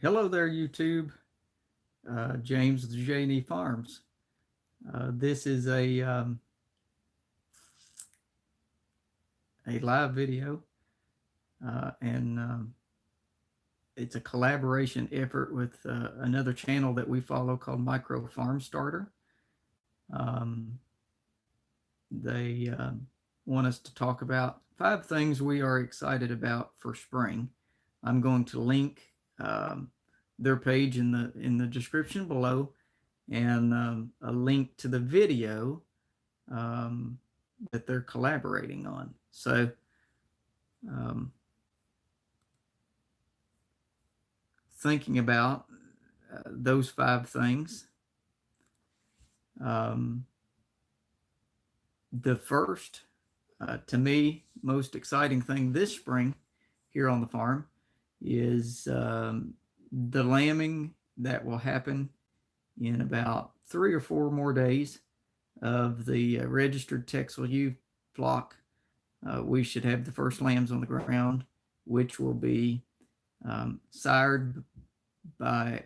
Hello there, YouTube. James with J&E Farms. This is a live video, and it's a collaboration effort with another channel that we follow called Micro Farm Starter. Um, they want us to talk about 5 things we are excited about for spring. I'm going to link their page in the description below, and a link to the video um, that they're collaborating on. So, um, thinking about those 5 things, um, the first, to me, most exciting thing this spring here on the farm is the lambing that will happen in about 3 or 4 more days of the registered Texel ewe flock. We should have the first lambs on the ground, which will be sired by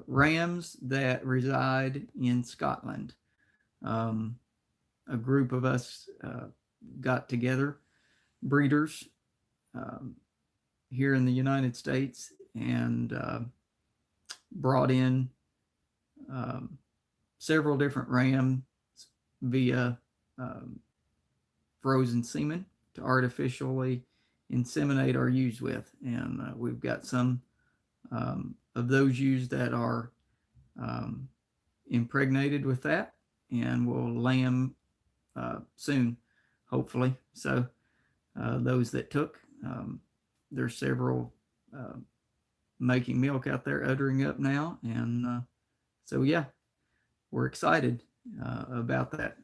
rams that reside in Scotland. A group of us got together, breeders here in the United States, and brought in several different rams via frozen semen to artificially inseminate our ewes with. And we've got some of those ewes that are impregnated with that and will lamb soon, hopefully. So those that took, there's several making milk out there, uttering up now. And so, yeah, we're excited about that,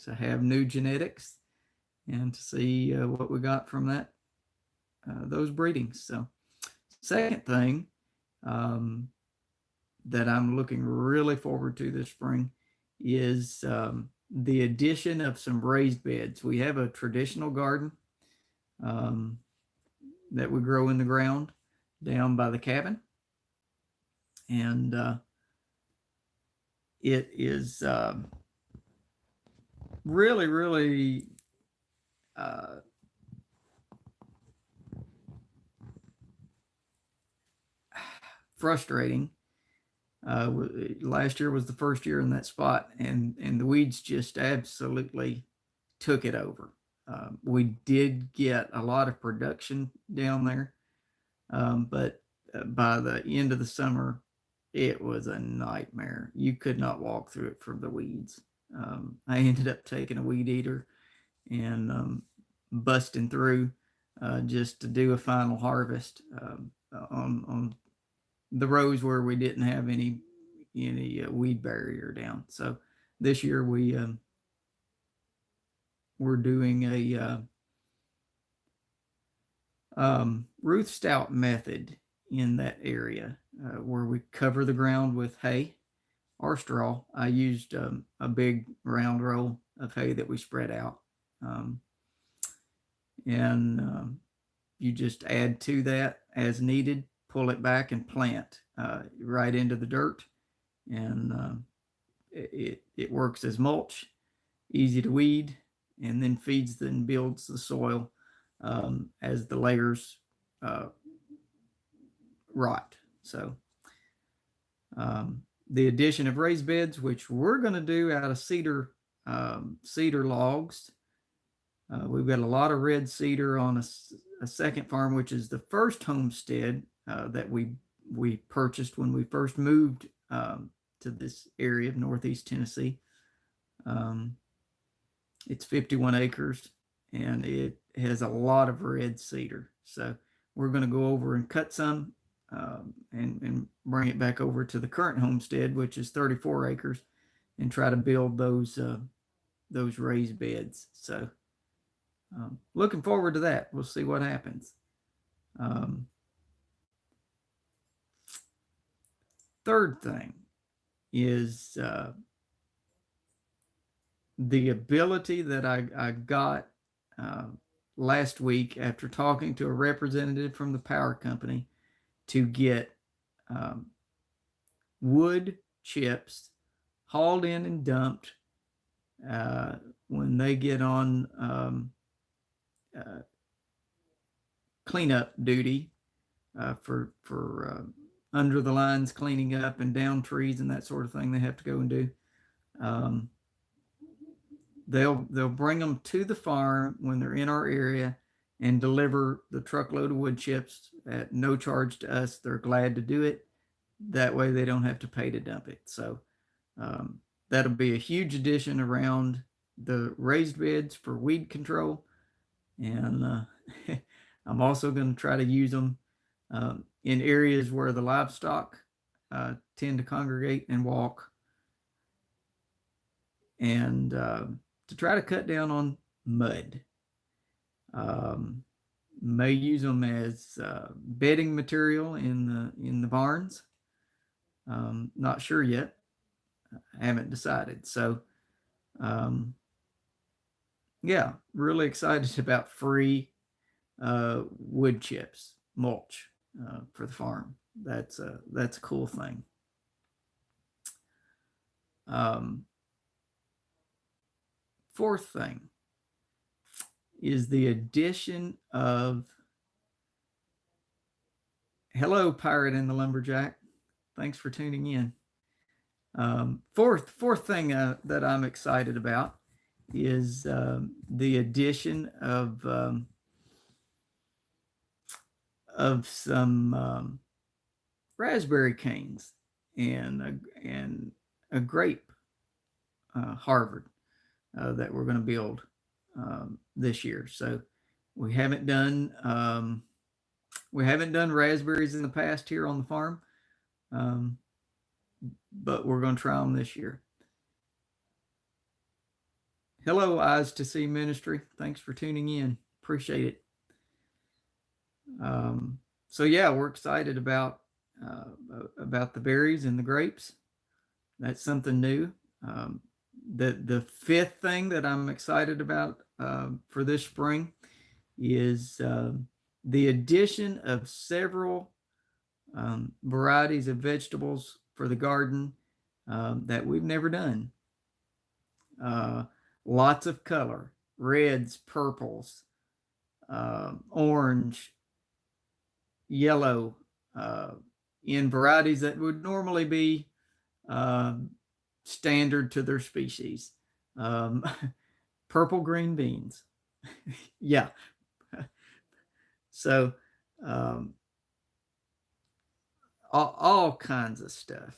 to have new genetics and to see what we got from those breedings. So, second thing that I'm looking really forward to this spring is the addition of some raised beds. We have a traditional garden that we grow in the ground down by the cabin, and it is really frustrating. Last year was the first year in that spot, and the weeds just absolutely took it over. We did get a lot of production down there, but by the end of the summer, it was a nightmare. You could not walk through it from the weeds. I ended up taking a weed eater and busting through just to do a final harvest on the rows where we didn't have any weed barrier down. So this year we're doing a Ruth Stout method in that area, where we cover the ground with hay or straw. I used a big round roll of hay that we spread out, and you just add to that as needed, pull it back, and plant right into the dirt, and it works as mulch, easy to weed, and then feeds and builds the soil as the layers rot. So the addition of raised beds, which we're going to do out of cedar logs. We've got a lot of red cedar on a second farm, which is the first homestead that we purchased when we first moved to this area of Northeast Tennessee. It's 51 acres, and it has a lot of red cedar. So we're going to go over and cut some and bring it back over to the current homestead, which is 34 acres, and try to build those raised beds. So looking forward to that. We'll see what happens. Third thing is the ability that I got last week after talking to a representative from the power company to get um, wood chips hauled in and dumped uh, when they get on uh, cleanup duty for under the lines cleaning up and down trees and that sort of thing. They have to go and do. Um, they'll bring them to the farm when they're in our area and deliver the truckload of wood chips at no charge to us. They're glad to do it. That way they don't have to pay to dump it. So that'll be a huge addition around the raised beds for weed control. And I'm also going to try to use them in areas where the livestock tend to congregate and walk, and to try to cut down on mud. May use them as bedding material in the barns. Not sure yet. I haven't decided. So, yeah, really excited about free wood chips, mulch for the farm. That's a cool thing. Fourth thing is the addition of, hello, Pirate and the Lumberjack. Thanks for tuning in. Fourth thing that I'm excited about is the addition of some raspberry canes and a grape Harvard that we're going to build this year. So we haven't done raspberries in the past here on the farm, but we're going to try them this year. Hello, Eyes to See Ministry. Thanks for tuning in. Appreciate it. So yeah, we're excited about the berries and the grapes. That's something new. The fifth thing that I'm excited about for this spring is the addition of several varieties of vegetables for the garden that we've never done. Lots of color, reds, purples, orange, yellow, in varieties that would normally be standard to their species. Purple green beans. Yeah. So all kinds of stuff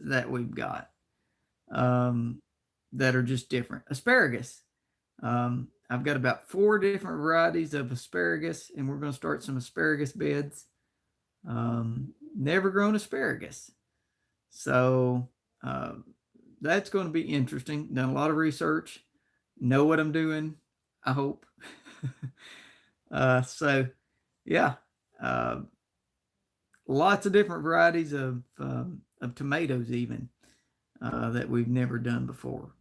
that we've got that are just different. Asparagus. I've got about 4 different varieties of asparagus, and we're going to start some asparagus beds. Never grown asparagus. So that's going to be interesting. Done a lot of research. Know what I'm doing, I hope. So, yeah. Lots of different varieties of tomatoes even that we've never done before.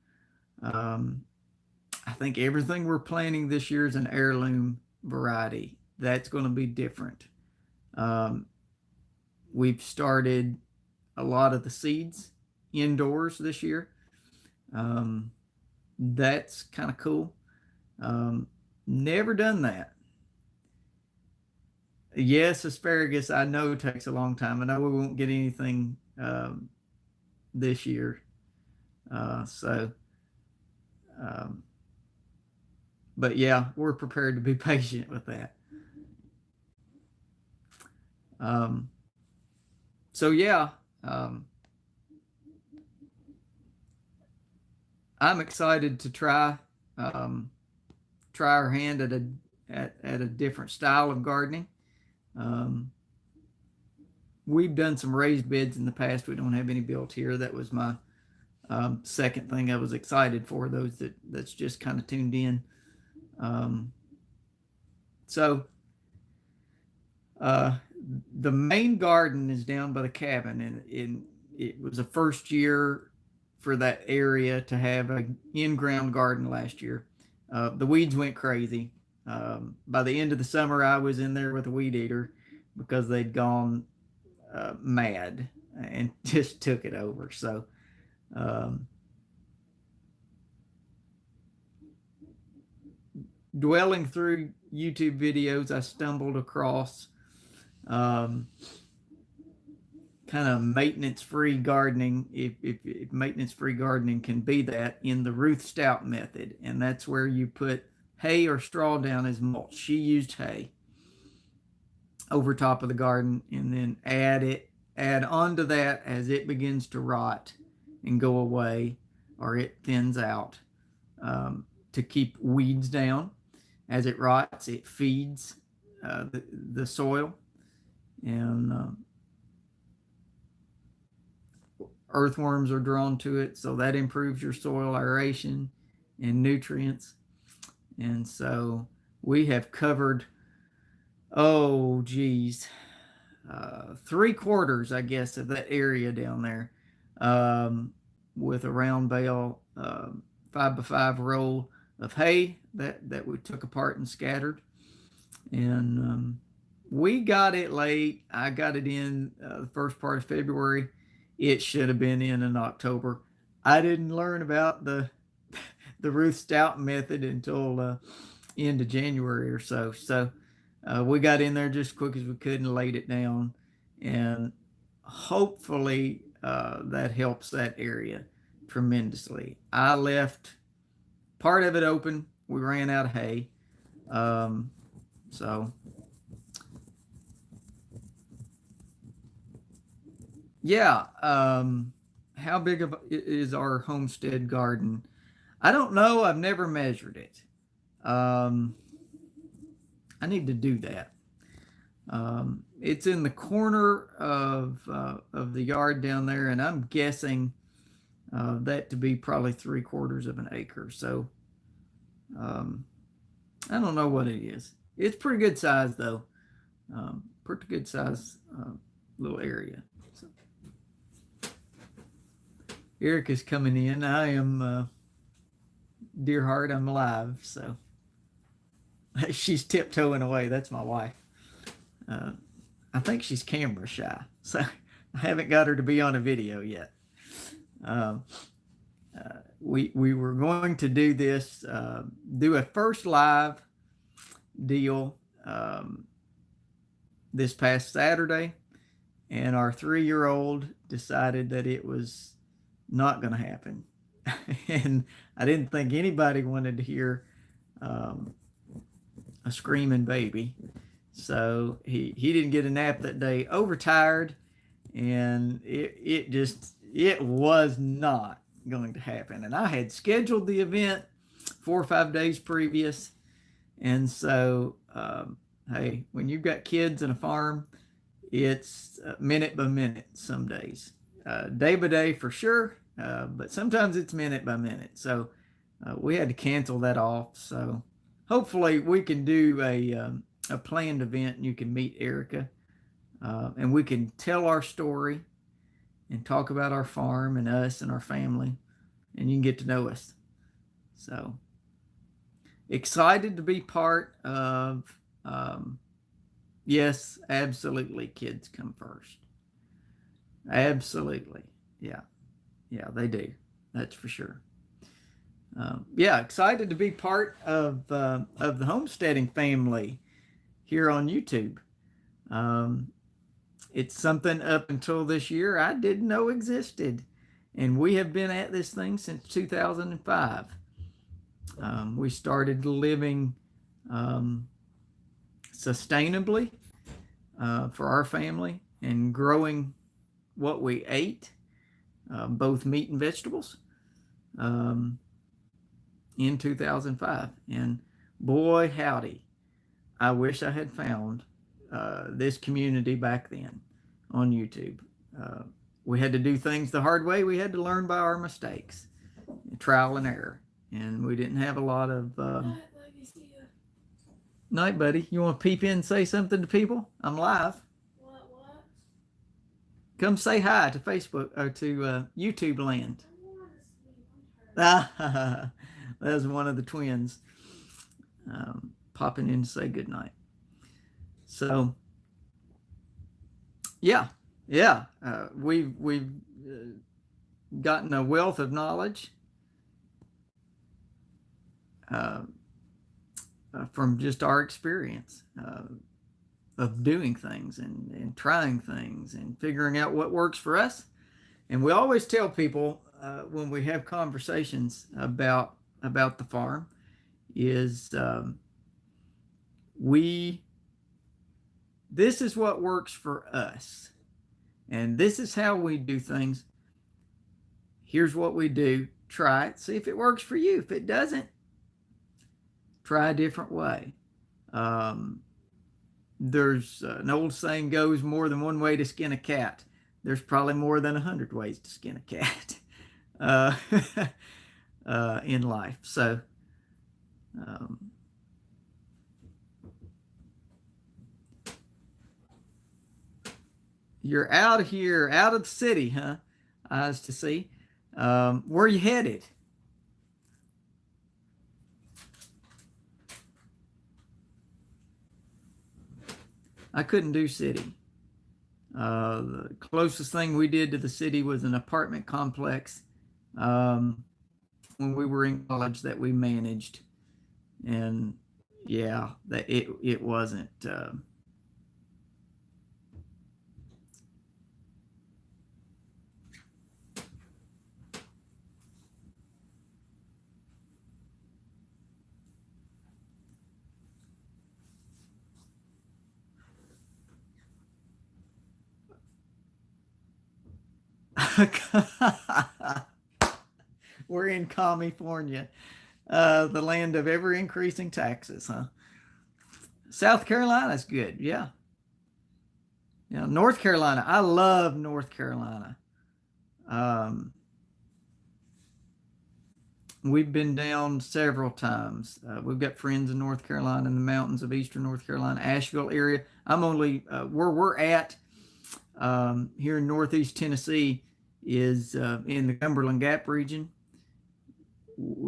I think everything we're planting this year is an heirloom variety. That's going to be different. We've started a lot of the seeds indoors this year. That's kind of cool. Never done that. Yes, asparagus, I know takes a long time. I know we won't get anything this year. But yeah, we're prepared to be patient with that. So yeah, I'm excited to try our hand at a different style of gardening. We've done some raised beds in the past. We don't have any built here. That was my second thing I was excited for, those that's just kind of tuned in. So the main garden is down by the cabin, and it was the first year for that area to have an in-ground garden last year. The weeds went crazy. By the end of the summer, I was in there with a weed eater because they'd gone mad and just took it over. So um, dwelling through YouTube videos, I stumbled across um, kind of maintenance-free gardening, if maintenance-free gardening can be that, in the Ruth Stout method. And that's where you put hay or straw down as mulch. She used hay over top of the garden, and then add onto that as it begins to rot and go away, or it thins out, to keep weeds down. As it rots, it feeds the soil, and earthworms are drawn to it, so that improves your soil aeration and nutrients. And so we have covered, oh geez, 3/4, I guess, of that area down there, with a round bale 5x5 roll of hay that we took apart and scattered. And we got it late. I got it in the first part of February. It should have been in October. I didn't learn about the Ruth Stout method until end of January or so. So we got in there just as quick as we could and laid it down, and hopefully that helps that area tremendously. I left part of it open. We ran out of hay, so yeah. How big is our homestead garden? I don't know. I've never measured it. I need to do that. It's in the corner of the yard down there, and I'm guessing that to be probably 3/4 of an acre. So I don't know what it is. It's pretty good size though. Pretty good size little area. So, Erica's coming in. I am, dear heart, I'm alive. So she's tiptoeing away. That's my wife. I think she's camera shy, so I haven't got her to be on a video yet. We were going to do this, do a first live deal this past Saturday, and our 3-year-old decided that it was not going to happen. And I didn't think anybody wanted to hear a screaming baby. So he didn't get a nap that day, overtired, and it was not going to happen. And I had scheduled the event 4 or 5 days previous. And so, hey, when you've got kids and a farm, it's minute by minute some days, day by day for sure, but sometimes it's minute by minute. So we had to cancel that off. So hopefully we can do a planned event, and you can meet Erica, and we can tell our story and talk about our farm and us and our family, and you can get to know us. So excited to be part of, yes, absolutely, kids come first. Absolutely. Yeah, they do. That's for sure. Yeah, excited to be part of the Homesteading Family here on YouTube. It's something up until this year I didn't know existed, and we have been at this thing since 2005. We started living sustainably for our family and growing what we ate, both meat and vegetables, in 2005. And boy, howdy, I wish I had found this community back then on YouTube. We had to do things the hard way. We had to learn by our mistakes, trial and error. And we didn't have a lot of... Night, buddy. You want to peep in and say something to people? I'm live. What? Come say hi to Facebook or to YouTube land. That was one of the twins popping in to say goodnight. So, yeah, Yeah, we've gotten a wealth of knowledge uh, from just our experience of doing things and trying things and figuring out what works for us. And we always tell people when we have conversations about the farm is we this is what works for us, and this is how we do things. Here's what we do. Try it. See if it works for you. If it doesn't, try a different way. Um, there's an old saying goes, more than one way to skin a cat. There's probably more than 100 ways to skin a cat uh, in life. So, um, you're out here, out of the city, huh? Eyes to see. Where are you headed? I couldn't do city. The closest thing we did to the city was an apartment complex um, when we were in college that we managed, and yeah, that it wasn't. We're in California, the land of ever increasing taxes, huh? South Carolina's good, yeah. Yeah, North Carolina. I love North Carolina. Um, we've been down several times. We've got friends in North Carolina, in the mountains of eastern North Carolina, Asheville area. I'm only where we're at here in northeast Tennessee is in the Cumberland Gap region,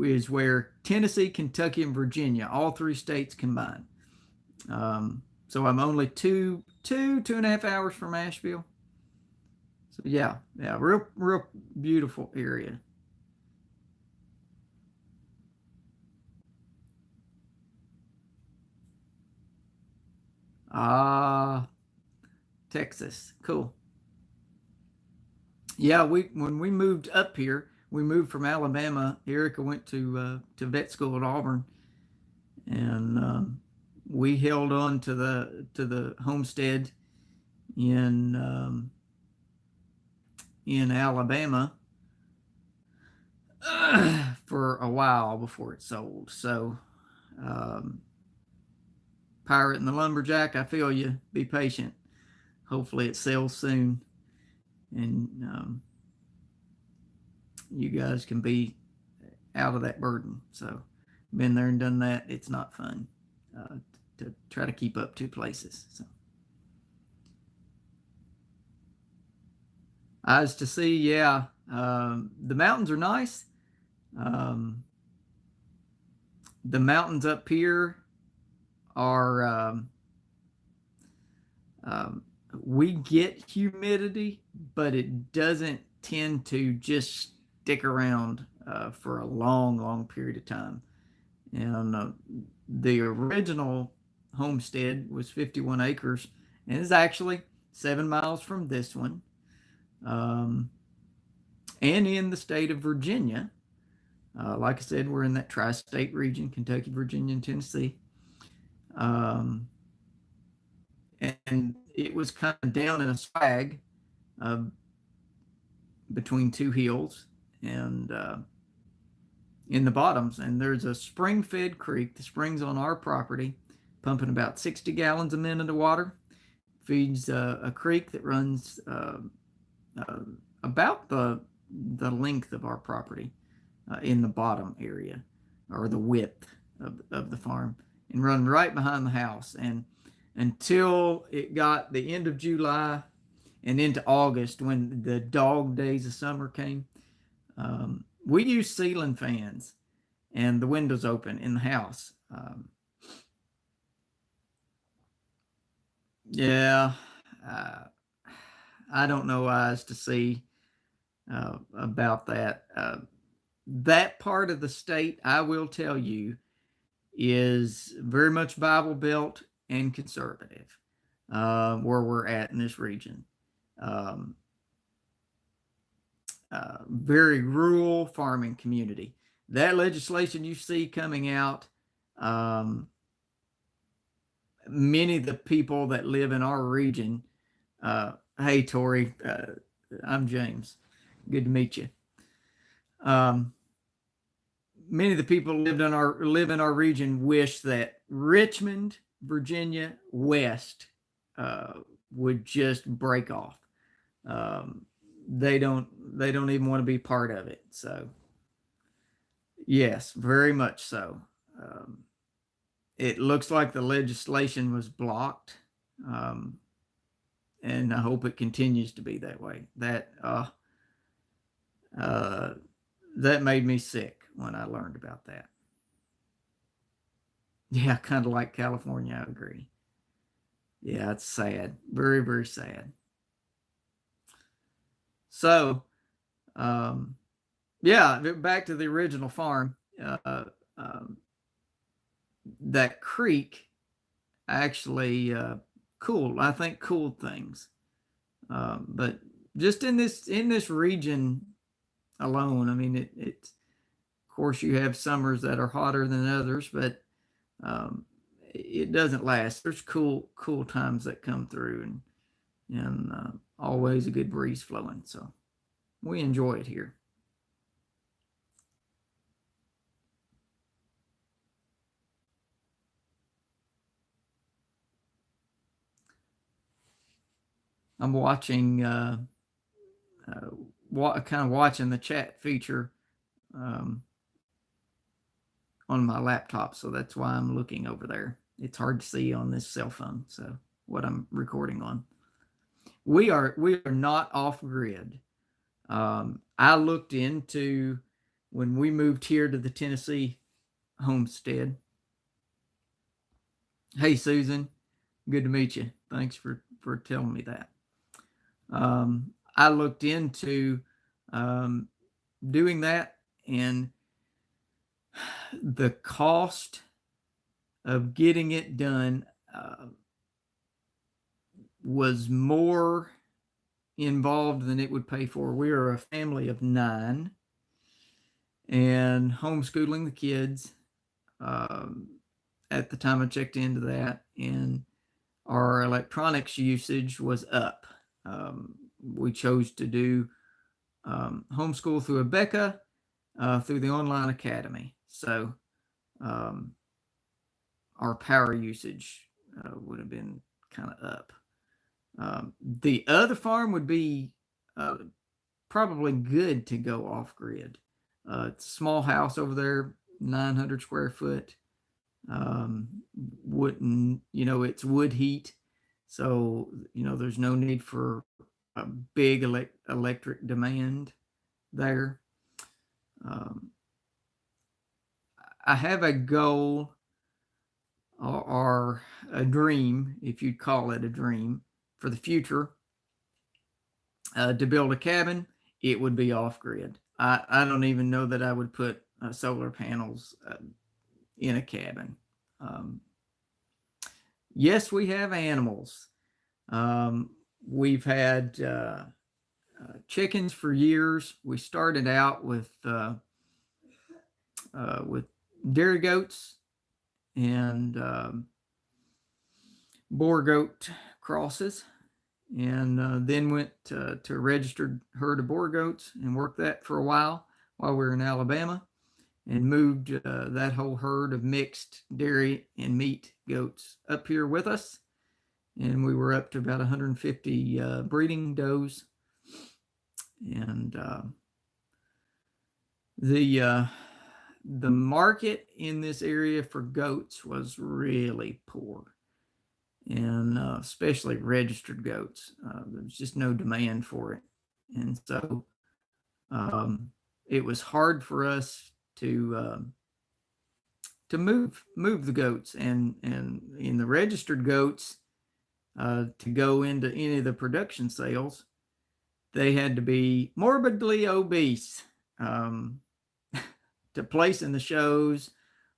is where Tennessee, Kentucky, and Virginia, all three states combined. So I'm only two and a half hours from Asheville. So yeah, real beautiful area. Ah, Texas, cool. Yeah, we when we moved up here, we moved from Alabama. Erica went to vet school at Auburn, and we held on to the homestead in in Alabama for a while before it sold. So, um, Pirate and the Lumberjack, I feel you. Be patient. Hopefully, it sells soon, and you guys can be out of that burden. So, been there and done that. It's not fun uh, to try to keep up two places. So, eyes to see, yeah. The mountains are nice. Um, the mountains up here are um, we get humidity, but it doesn't tend to just stick around for a long period of time. And the original homestead was 51 acres and is actually 7 miles from this one, um, and in the state of Virginia. Like I said, we're in that tri-state region: Kentucky, Virginia, and Tennessee. Um, and it was kind of down in a swag uh, between two hills and in the bottoms. And there's a spring-fed creek. The spring's on our property, pumping about 60 gallons a minute of water. Feeds a creek that runs uh, about the length of our property in the bottom area, or the width of the farm, and run right behind the house. And until it got the end of July and into August, when the dog days of summer came, we used ceiling fans and the windows open in the house. Yeah, uh, I don't know eyes to see about that. That part of the state, I will tell you, is very much Bible Belt and conservative, where we're at in this region. Um, very rural farming community. That legislation you see coming out, um, many of the people that live in our region, hey, Tori, I'm James. Good to meet you. Um, Many of the people live in our region wish that Richmond, Virginia West uh, would just break off. Um, they don't even want to be part of it. So yes, very much so. Um, it looks like the legislation was blocked, um, and I hope it continues to be that way. Uh, that made me sick when I learned about that. Yeah, kind of like California. I agree. Yeah, it's sad. Very, very sad. So, um, yeah, back to the original farm. Um, that creek actually cooled. I think cooled things. But just in this region alone, I mean, it's of course you have summers that are hotter than others, but um, it doesn't last. There's cool times that come through, and always a good breeze flowing. So we enjoy it here. I'm watching, kind of watching the chat feature um, on my laptop, so that's why I'm looking over there. It's hard to see on this cell phone, so what I'm recording on. We are not off grid. I looked into when we moved here to the Tennessee homestead. Hey Susan, good to meet you. Thanks for telling me that. I looked into um, doing that, and the cost of getting it done was more involved than it would pay for. We are a family of 9 and homeschooling the kids. Um, at the time I checked into that, and our electronics usage was up. We chose to do homeschool through a Becca, through the online academy. So um, our power usage would have been kind of up. The other farm would be uh, probably good to go off grid. It's a small house over there, 900 square foot. Wouldn't, it's wood heat. So, there's no need for a big electric demand there. Um, I have a goal or a dream, if you'd call it a dream, for the future to build a cabin. It would be off grid. I don't even know that I would put solar panels in a cabin. Um, yes, we have animals. We've had chickens for years. We started out with dairy goats and boar goat crosses, and then went to a registered herd of boar goats and worked that for a while we were in Alabama, and moved that whole herd of mixed dairy and meat goats up here with us. And we were up to about 150 breeding does. And the market in this area for goats was really poor, and especially registered goats. There's just no demand for it, and so it was hard for us to move the goats, and in the registered goats to go into any of the production sales. they had to be morbidly obese um, to place in the shows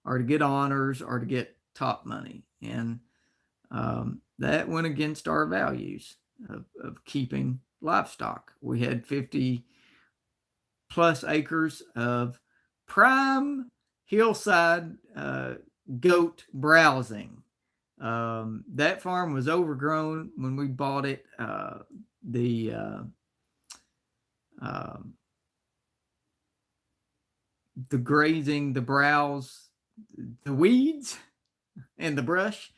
or to get honors or to get top money. And that went against our values of keeping livestock. We had 50 plus acres of prime hillside goat browsing. That farm was overgrown when we bought it. The um, the grazing, the browse, the weeds, and the brush.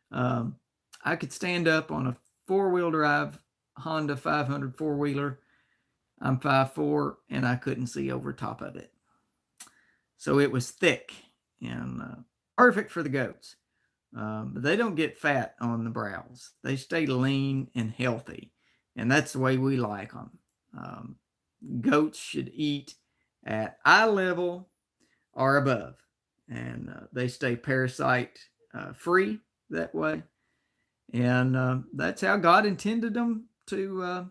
Um, I could stand up on a four-wheel drive Honda 500 four-wheeler. I'm 5'4", and I couldn't see over top of it. So it was thick and perfect for the goats. But they don't get fat on the browse. They stay lean and healthy, and that's the way we like them. Goats should eat at eye level or above, and they stay parasite free that way. And that's how God intended them to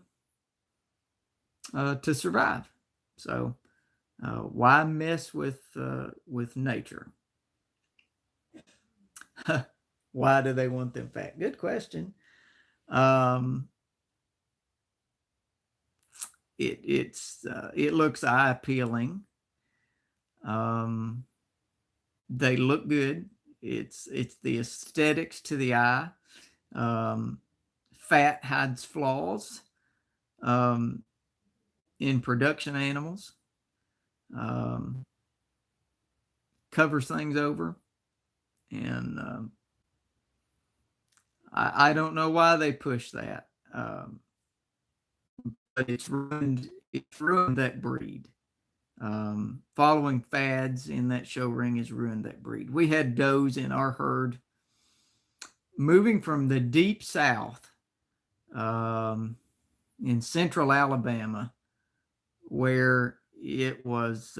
survive. So why mess with nature? Why do they want them fat? Good question. It looks eye appealing. They look good. It's the aesthetics to the eye. Fat hides flaws in production animals. Covers things over, and I don't know why they push that, but it's ruined that breed. Following fads in that show ring has ruined that breed. We had does in our herd moving from the deep south in central Alabama, where it was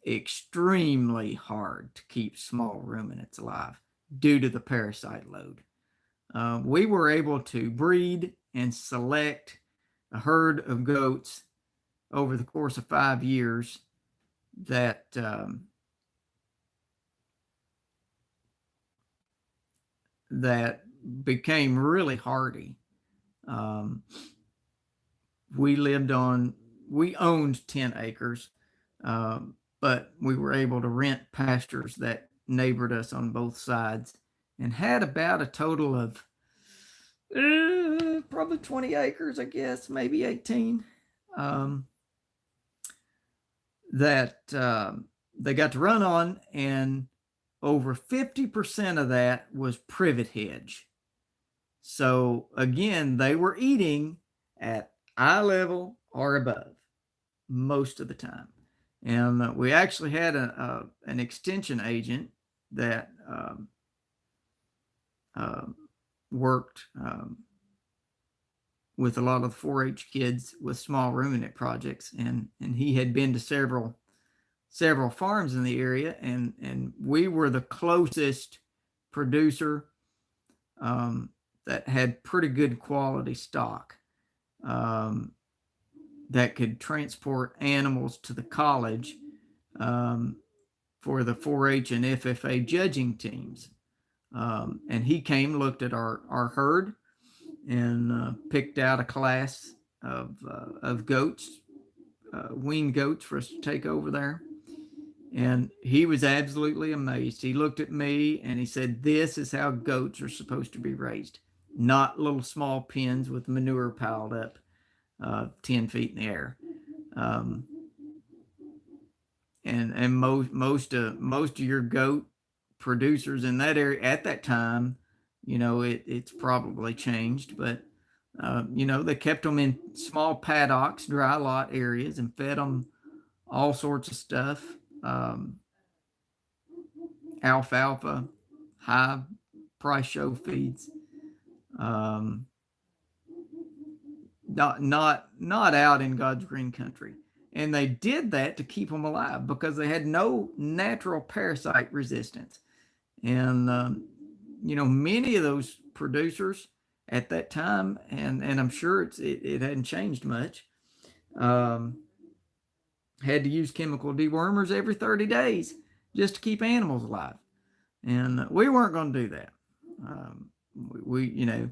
extremely hard to keep small ruminants alive due to the parasite load. We were able to breed and select a herd of goats over the course of 5 years that that became really hardy. We owned 10 acres, but we were able to rent pastures that neighbored us on both sides and had about a total of probably 20 acres, I guess, maybe 18. That they got to run on, and over 50% of that was privet hedge. So again, they were eating at eye level or above most of the time. And we actually had an extension agent that worked with a lot of 4-H kids with small ruminant projects, and he had been to several farms in the area, and we were the closest producer that had pretty good quality stock that could transport animals to the college for the 4-H and FFA judging teams. And he came, looked at our herd, and picked out a class of goats, weaned goats, for us to take over there. And he was absolutely amazed. He looked at me and he said, "This is how goats are supposed to be raised, not little small pens with manure piled up 10 feet in the air." And most of your goat producers in that area at that time, it's probably changed, but they kept them in small paddocks, dry lot areas, and fed them all sorts of stuff. Alfalfa, high price show feeds, not out in God's green country. And they did that to keep them alive because they had no natural parasite resistance. And many of those producers at that time, and I'm sure it hadn't changed much. Um, had to use chemical dewormers every 30 days just to keep animals alive, and we weren't going to do that. We you know,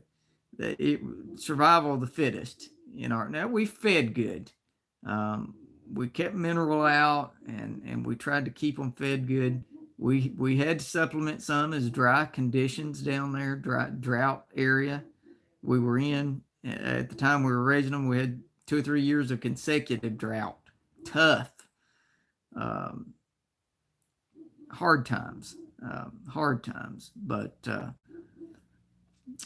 it survival of the fittest in our. Now we fed good. Um, we kept mineral out, and we tried to keep them fed good. We had to supplement some as dry conditions down there, drought area we were in. At the time we were raising them, we had 2 or 3 years of consecutive drought. Tough, um, hard times, hard times. But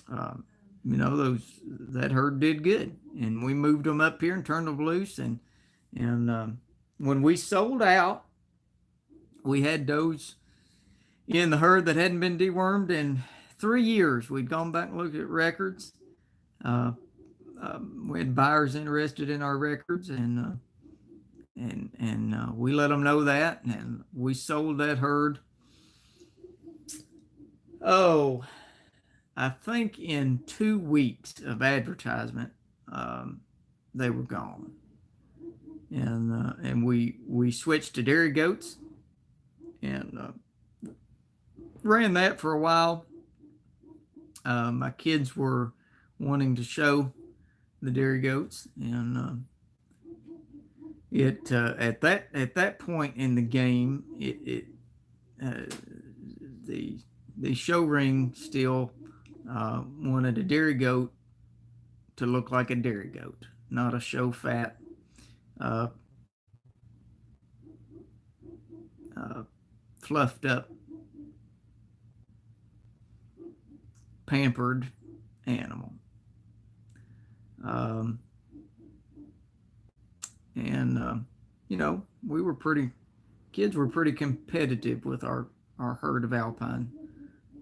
um, that herd did good, and we moved them up here and turned them loose. And when we sold out, we had those in the herd that hadn't been dewormed in 3 years. We'd gone back and looked at records. Uh, we had buyers interested in our records, and we let them know that, and we sold that herd. Oh, I think in 2 weeks of advertisement, they were gone, and we switched to dairy goats, and ran that for a while. My kids were wanting to show the dairy goats, and it at that point in the game, the show ring still wanted a dairy goat to look like a dairy goat, not a show fat, uh, fluffed up, pampered animal. And we were kids were pretty competitive with our herd of Alpine,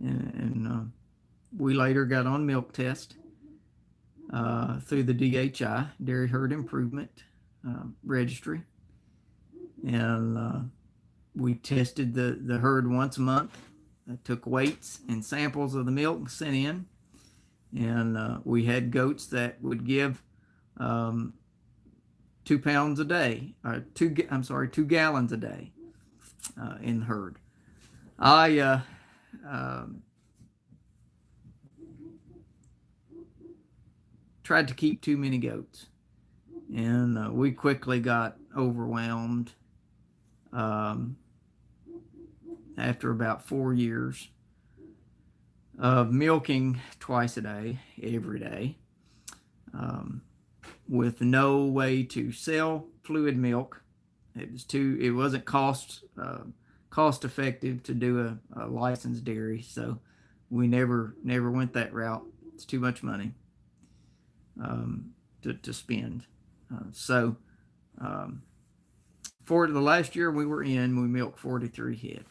and we later got on milk test through the DHI, Dairy Herd Improvement Registry, and we tested the herd once a month. Took weights and samples of the milk sent in, and we had goats that would give 2 pounds a day, or 2 gallons a day in the herd. I tried to keep too many goats, and we quickly got overwhelmed. After about 4 years of milking twice a day, every day, with no way to sell fluid milk. It wasn't cost effective to do a licensed dairy, so we never went that route. It's too much money to spend. So for the last year we were in, we milked 43 head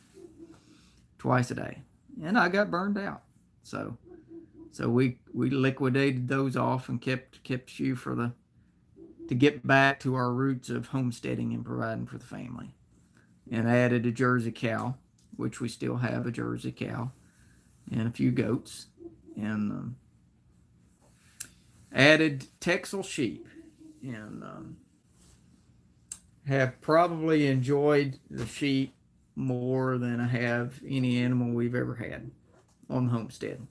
twice a day, and I got burned out. So we liquidated those off and kept a few to get back to our roots of homesteading and providing for the family, and added a Jersey cow, which we still have a Jersey cow, and a few goats, and added Texel sheep, and have probably enjoyed the sheep more than I have any animal we've ever had on the homestead.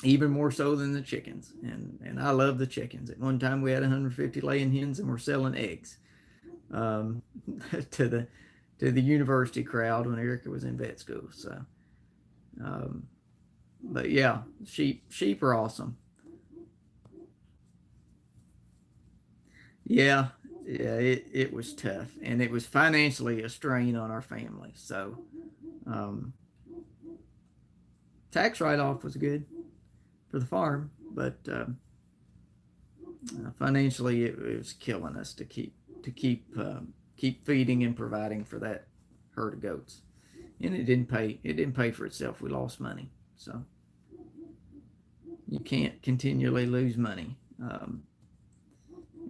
Even more so than the chickens. And I love the chickens. At one time we had 150 laying hens and we're selling eggs to the university crowd when Erica was in vet school. So, but yeah, sheep are awesome. Yeah, it was tough, and it was financially a strain on our family. So, um, tax write-off was good for the farm, but financially it was killing us to keep feeding and providing for that herd of goats, and it didn't pay. It didn't pay for itself. We lost money, so you can't continually lose money.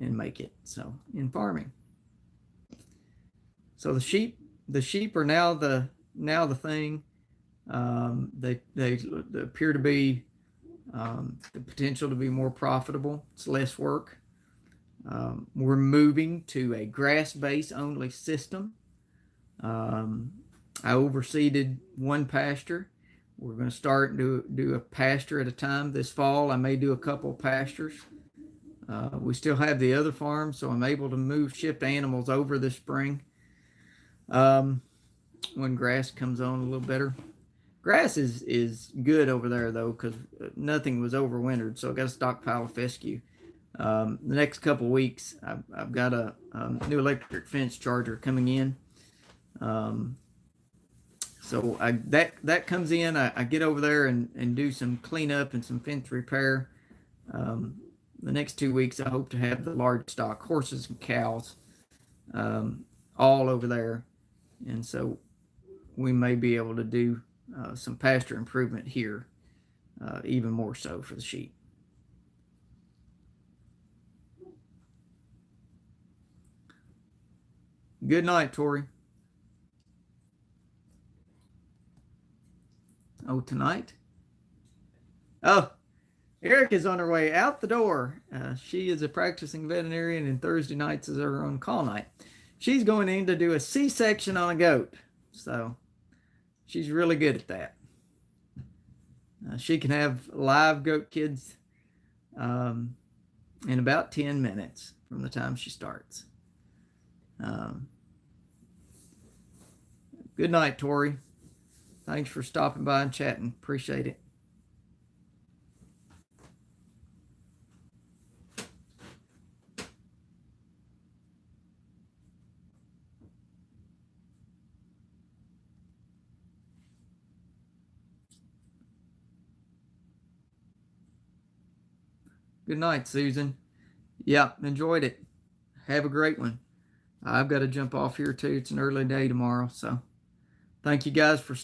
And make it so in farming. So the sheep are now the thing. They appear to be the potential to be more profitable. It's less work. We're moving to a grass-based only system. I overseeded one pasture. We're going to start do a pasture at a time this fall. I may do a couple pastures. We still have the other farm, so I'm able to shift animals over this spring when grass comes on a little better. Grass is good over there though, because nothing was overwintered, so I got a stockpile of fescue. The next couple weeks, I've got a new electric fence charger coming in. So that comes in. I get over there and do some cleanup and some fence repair. The next 2 weeks, I hope to have the large stock horses and cows all over there, and so we may be able to do some pasture improvement here, even more so for the sheep. Good night, Tori. Oh, tonight? Oh, Erica's on her way out the door. She is a practicing veterinarian, and Thursday nights is her own call night. She's going in to do a C-section on a goat, so she's really good at that. She can have live goat kids in about 10 minutes from the time she starts. Good night, Tori. Thanks for stopping by and chatting. Appreciate it. Good night, Susan. Yeah, enjoyed it. Have a great one. I've got to jump off here too. It's an early day tomorrow. So thank you guys for